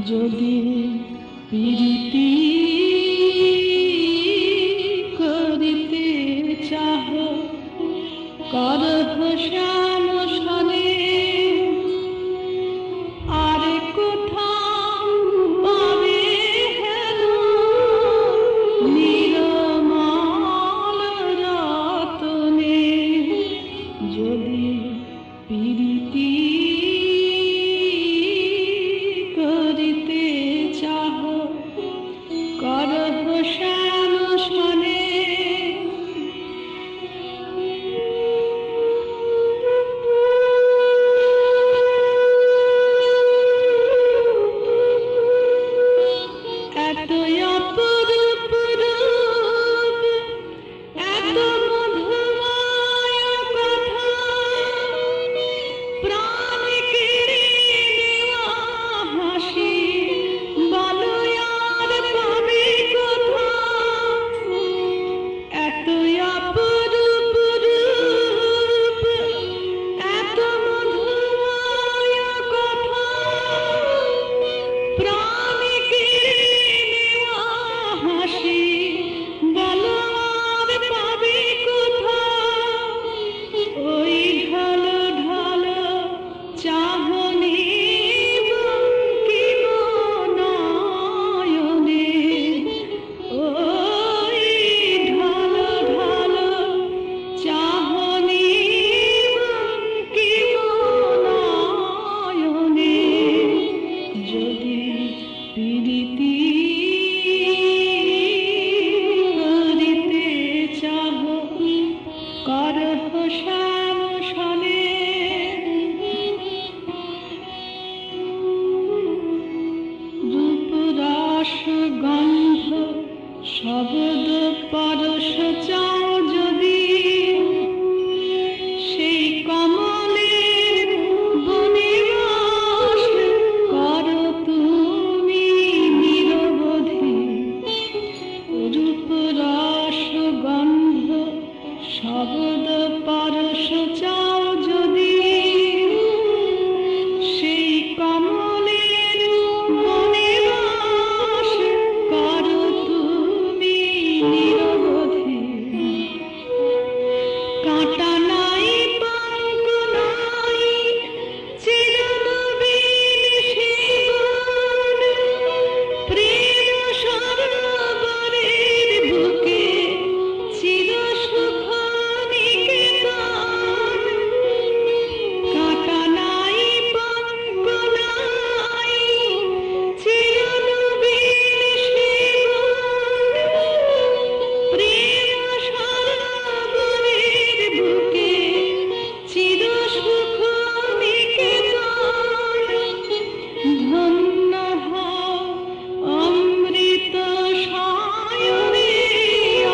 যদি প্রীতি করিতে চাহ করহ শ্যাম সনে আর কোথাও পাবে হেন নিরমল রতনে যদি প্রীতি করিতে চাহ করহ শ্যাম সনে এত অপরূপ রূপ এত মধুময় কথা প্রাণ কেড়ে নেওয়া হাসি বলো আর পাবে কোথা এত অপরূপ রূপ এত মধুময় কথা প্রাণ কেড়ে নেওয়া হাসি বলো আর পাবে কোথা ওই ঢালো ঢালো চাহনি বঙ্কিম নয়নে ওই ঢালো ঢালো চাহনি বঙ্কিম নয়নে যদি প্রীতি করিতে চাহ করহ শ্যাম সনে রূপ রস গন্ধ শব্দ পরশ চাও যদি সেই কমলের বনিবাস করো তুমি নিরবধি রূপ রস গন্ধ শব্দ পরশ চাও যদি সেই কমলের বনিবাস করো তুমি নিরবধি কাঁটা নাই পঙ্ক নাই চিরনবীন শিবন প্রেম সরোবরের বুকে চির সুখ নিকেতন কাঁটা নাই পঙ্ক নাই চিরনবীন শিবন প্রেম সরোবরের বুকে চির সুখ নিকেতন ধন্য হও অমৃত সায়রে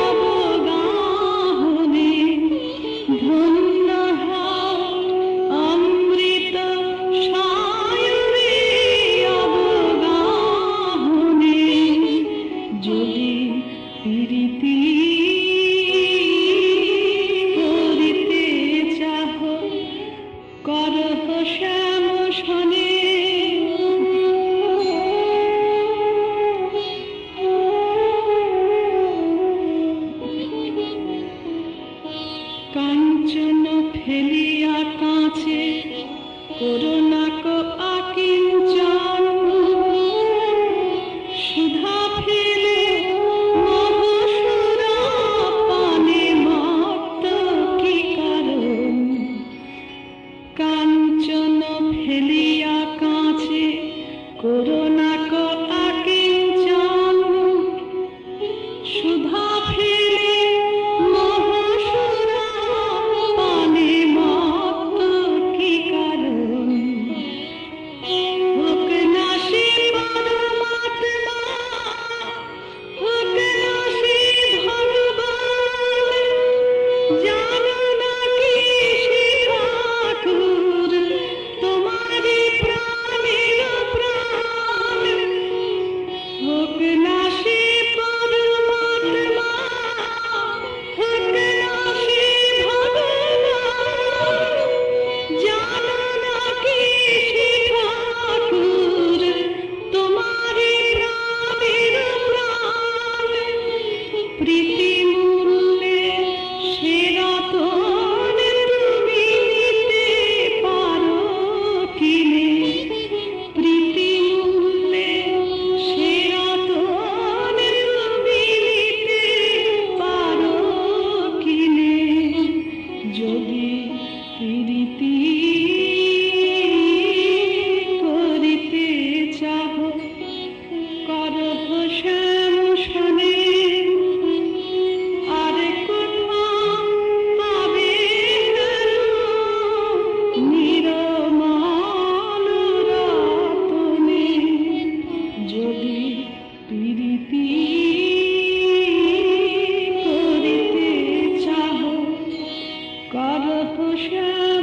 অবগাহনে ধন্য হও অমৃত সায়রে অবগাহনে যদি প্রীতি করিতে চাহ করহ শ্যাম সনে কাঞ্চন ফেলিয়া কাছে করুণাক আকিঞ্চন সুধা ফেলে মহসুরা পানে মত্ত কি কারণ কাঞ্চন ফেলিয়া কাছে করুণাক আকিঞ্চন সুধা ফেলে মহসুরা পানে মত্ত কি কারণ কর হুঁশিয়ার